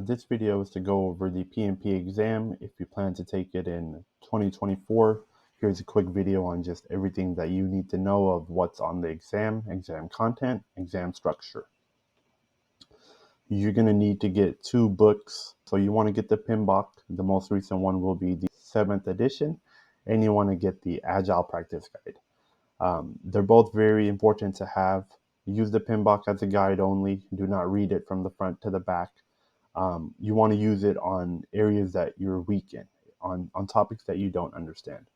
This video is to go over the PMP exam if you plan to take it in 2024. Here's a quick video on just everything that you need to know of what's on the exam content, exam structure. You're going to need to get 2 books. So you want to get the PMBOK. The most recent one will be the 7th edition, and you want to get the Agile Practice Guide. They're both very important to have. Use the PMBOK as a guide only. Do not read it from the front to the back. You want to use it on areas that you're weak in, on topics that you don't understand.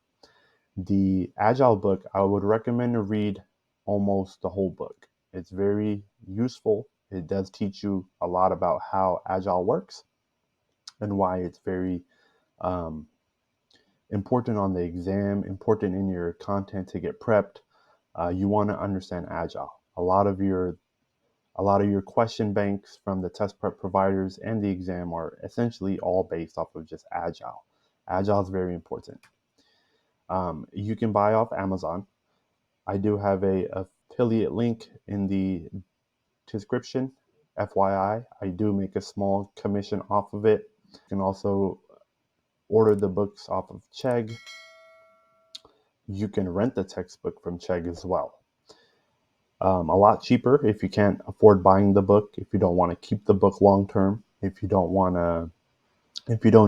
The Agile book, I would recommend to read almost the whole book. It's very useful. It does teach you a lot about how Agile works and why it's very important on the exam, important in your content to get prepped. You want to understand Agile. A lot of your question banks from the test prep providers and the exam are essentially all based off of just Agile. Agile is very important. You can buy off Amazon. I do have a affiliate link in the description. FYI, I do make a small commission off of it. You can also order the books off of Chegg. You can rent the textbook from Chegg as well. A lot cheaper if you can't afford buying the book, if you don't want to keep the book long term, if you don't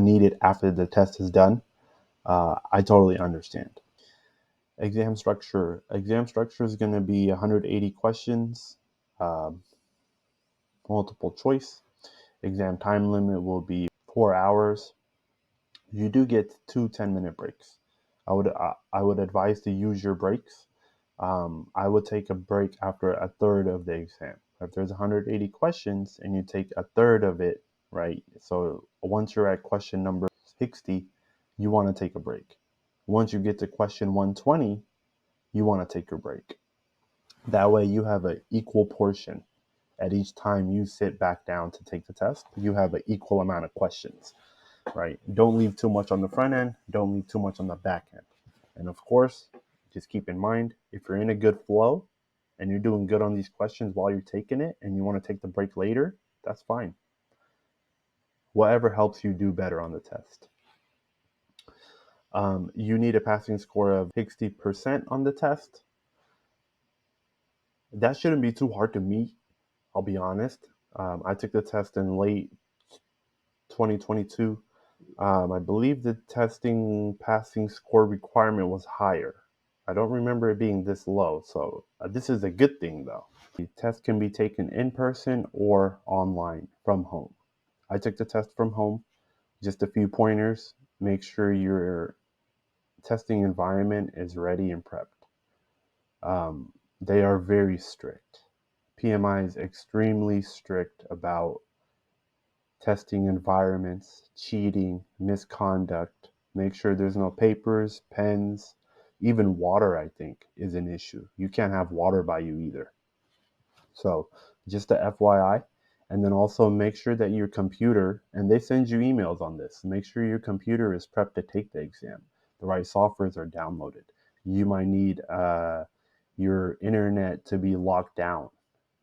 need it after the test is done. I totally understand. Exam structure is going to be 180 questions, multiple choice. Exam time limit will be 4 hours. You do get 2 10-minute breaks. I would advise to use your breaks. I would take a break after a third of the exam. If there's 180 questions and you take a third of it, right? So once you're at question number 60, you want to take a break. Once you get to question 120, you want to take your break. That way you have an equal portion at each time you sit back down to take the test. You have an equal amount of questions, right? Don't leave too much on the front end. Don't leave too much on the back end. And of course, just keep in mind, if you're in a good flow and you're doing good on these questions while you're taking it and you want to take the break later, that's fine. Whatever helps you do better on the test. You need a passing score of 60% on the test. That shouldn't be too hard to meet, I'll be honest. I took the test in late 2022. I believe the testing passing score requirement was higher. I don't remember it being this low, so this is a good thing though. The test can be taken in person or online from home. I took the test from home. Just a few pointers. Make sure your testing environment is ready and prepped. They are very strict. PMI is extremely strict about testing environments, cheating, misconduct. Make sure there's no papers, pens, even water, I think, is an issue. You can't have water by you either. So just a FYI. And then also make sure that your computer, and they send you emails on this, make sure your computer is prepped to take the exam. The right softwares are downloaded. You might need your internet to be locked down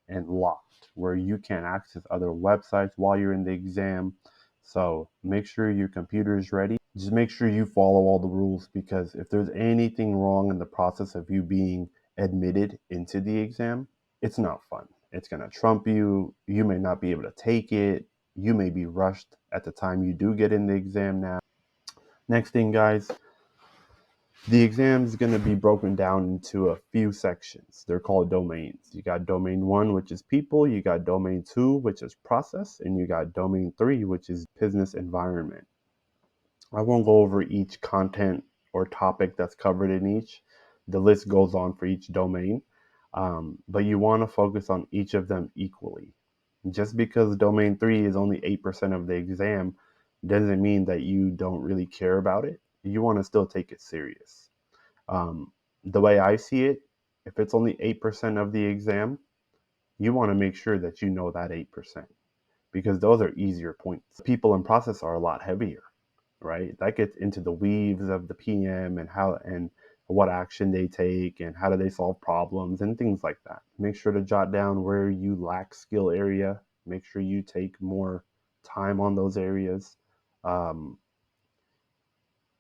and locked where you can't access other websites while you're in the exam. So make sure your computer is ready. Just make sure you follow all the rules, because if there's anything wrong in the process of you being admitted into the exam, it's not fun. It's going to trump you. You may not be able to take it. You may be rushed at the time you do get in the exam now. Next thing, guys, the exam is going to be broken down into a few sections. They're called domains. You got domain 1, which is people. You got domain 2, which is process. And you got domain 3, which is business environment. I won't go over each content or topic that's covered in each. The list goes on for each domain. But you want to focus on each of them equally. Just because domain 3 is only 8% of the exam doesn't mean that you don't really care about it. You want to still take it serious. The way I see it, if it's only 8% of the exam, you want to make sure that you know that 8%, because those are easier points. People in process are a lot heavier, right? That gets into the weaves of the PM and how and what action they take and how do they solve problems and things like that. Make sure to jot down where you lack skill area. Make sure you take more time on those areas.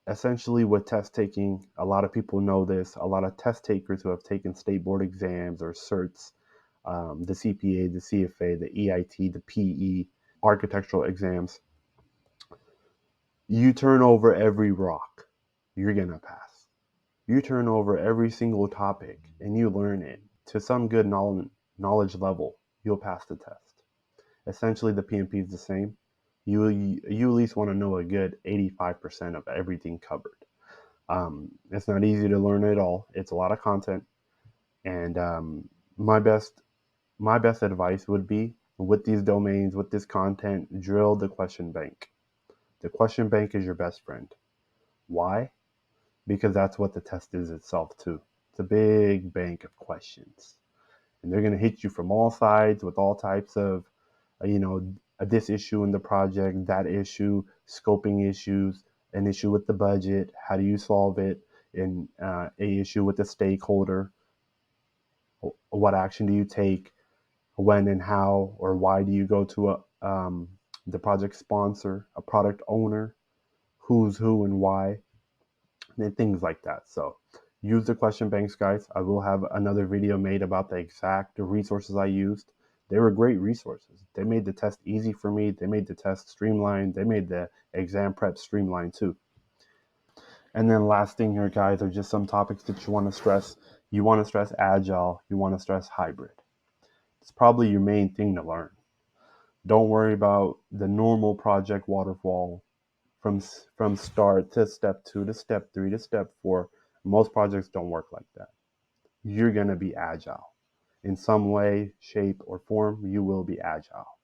Essentially, with test taking, a lot of people know this. A lot of test takers who have taken state board exams or certs, the CPA, the CFA, the EIT, the PE, architectural exams, you turn over every rock, you're going to pass. You turn over every single topic and you learn it to some good knowledge level, you'll pass the test. Essentially, the PMP is the same. You at least want to know a good 85% of everything covered. It's not easy to learn it all. It's a lot of content, and my best advice would be, with these domains, with this content, drill the question bank. The question bank is your best friend. Why? Because that's what the test is itself too. It's a big bank of questions, and they're going to hit you from all sides with all types of, this issue in the project, that issue, scoping issues, an issue with the budget, how do you solve it, and a issue with the stakeholder, what action do you take, when and how or why do you go to the project sponsor, a product owner, who's who and why, and things like that. So use the question banks, guys. I will have another video made about the exact resources I used. They were great resources. They made the test easy for me. They made the test streamlined. They made the exam prep streamlined too. And then last thing here, guys, are just some topics that you want to stress. You want to stress Agile. You want to stress hybrid. It's probably your main thing to learn. Don't worry about the normal project waterfall from start to step 2 to step 3 to step 4. Most projects don't work like that. You're going to be agile. In some way, shape, or form, you will be agile.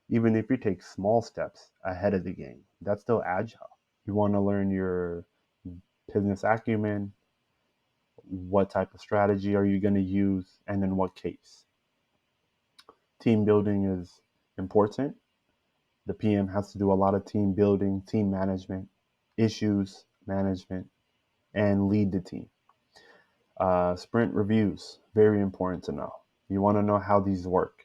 Even if you take small steps ahead of the game, that's still agile. You want to learn your business acumen, what type of strategy are you going to use, and in what case. Team building is important. The PM has to do a lot of team building, team management, issues management, and lead the team. Sprint reviews, very important to know. You want to know how these work.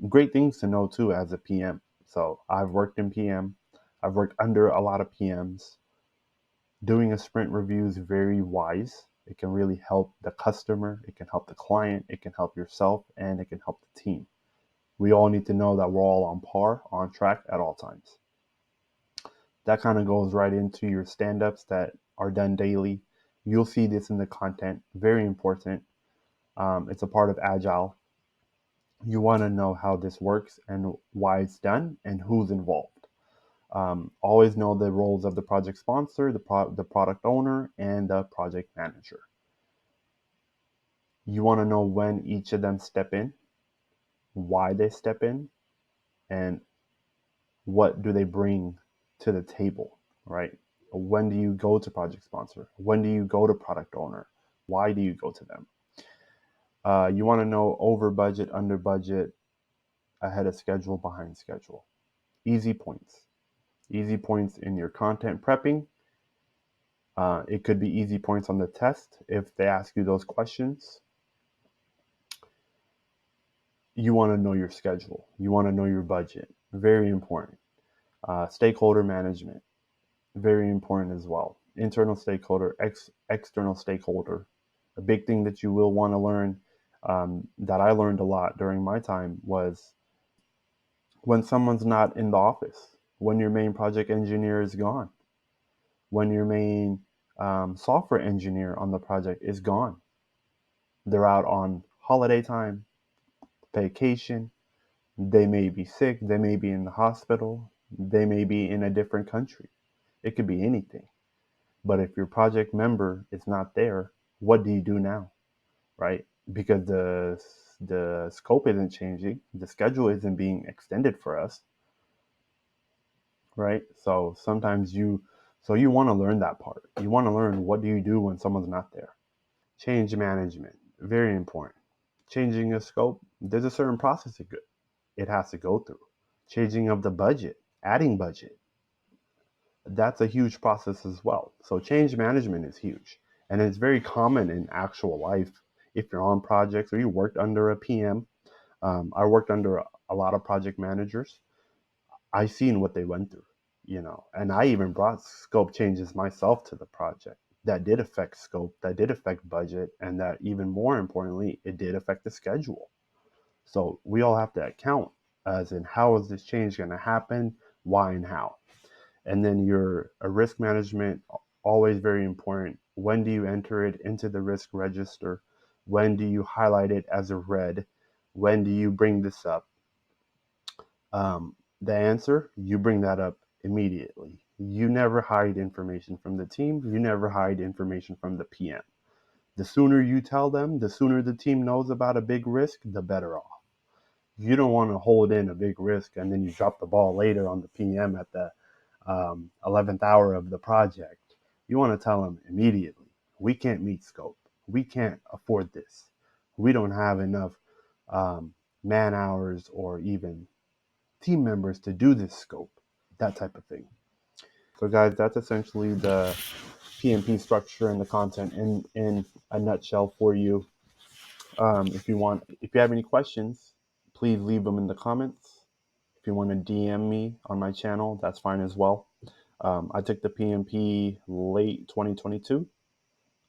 Great things to know too as a PM. So I've worked in PM. I've worked under a lot of PMs. Doing a sprint review is very wise. It can really help the customer. It can help the client. It can help yourself, and it can help the team. We all need to know that we're all on par, on track at all times. That kind of goes right into your stand-ups that are done daily. You'll see this in the content. Very important. It's a part of Agile. You want to know how this works and why it's done and who's involved. Always know the roles of the project sponsor, the product owner, and the project manager. You want to know when each of them step in, why they step in, and what do they bring to the table, right? When do you go to project sponsor? When do you go to product owner? Why do you go to them? You want to know over budget, under budget, ahead of schedule, behind schedule. Easy points. Easy points in your content prepping. It could be easy points on the test if they ask you those questions. You want to know your schedule. You want to know your budget. Very important. Stakeholder management. Very important as well. Internal stakeholder, external stakeholder. A big thing that you will want to learn, that I learned a lot during my time, was when someone's not in the office, when your main project engineer is gone, when your main software engineer on the project is gone. They're out on holiday time, vacation. They may be sick. They may be in the hospital. They may be in a different country. It could be anything. But if your project member is not there, what do you do now, right? Because the scope isn't changing, the schedule isn't being extended for us, right? So you want to learn that part. You want to learn, what do you do when someone's not there? Change management, very important. Changing a scope, there's a certain process it has to go through. Changing of the budget, adding budget, that's a huge process as well. So change management is huge. And it's very common in actual life. If you're on projects or you worked under a PM, I worked under a lot of project managers. I seen what they went through, and I even brought scope changes myself to the project that did affect scope, that did affect budget, and that even more importantly, it did affect the schedule. So we all have to account as in how is this change going to happen, why and how. And then your risk management, always very important. When do you enter it into the risk register? When do you highlight it as a red? When do you bring this up? The answer, you bring that up immediately. You never hide information from the team. You never hide information from the PM. The sooner you tell them, the sooner the team knows about a big risk, the better off. You don't want to hold in a big risk and then you drop the ball later on the PM at the 11th hour of the project. You want to tell them immediately, we can't meet scope. We can't afford this. We don't have enough um, man hours or even team members to do this scope, that type of thing. So, guys, that's essentially the PMP structure and the content in a nutshell for you. If you have any questions, please leave them in the comments. If you want to DM me on my channel, that's fine as well. I took the PMP late 2022.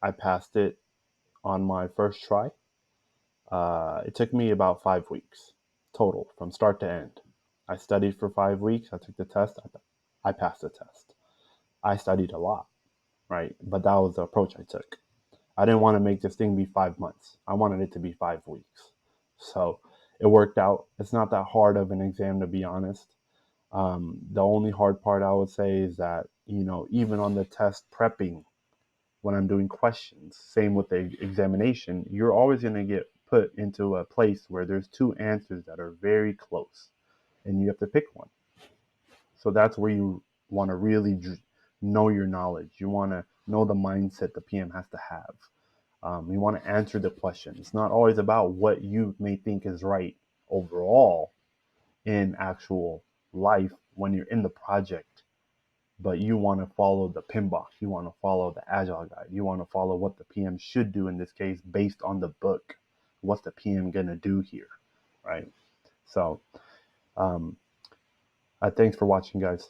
I passed it on my first try. It took me about 5 weeks total from start to end. I studied for 5 weeks. I took the test. I passed the test. I studied a lot, right? But that was the approach I took. I didn't want to make this thing be 5 months. I wanted it to be 5 weeks. So it worked out. It's not that hard of an exam, to be honest. The only hard part I would say is that, even on the test prepping, when I'm doing questions, same with the examination, you're always going to get put into a place where there's two answers that are very close and you have to pick one. So that's where you want to really know your knowledge. You want to know the mindset the PM has to have. You want to answer the question. It's not always about what you may think is right overall in actual life when you're in the project, but you want to follow the PMBOK. You want to follow the Agile guide. You want to follow what the PM should do in this case based on the book. What's the PM going to do here, right? So, thanks for watching, guys.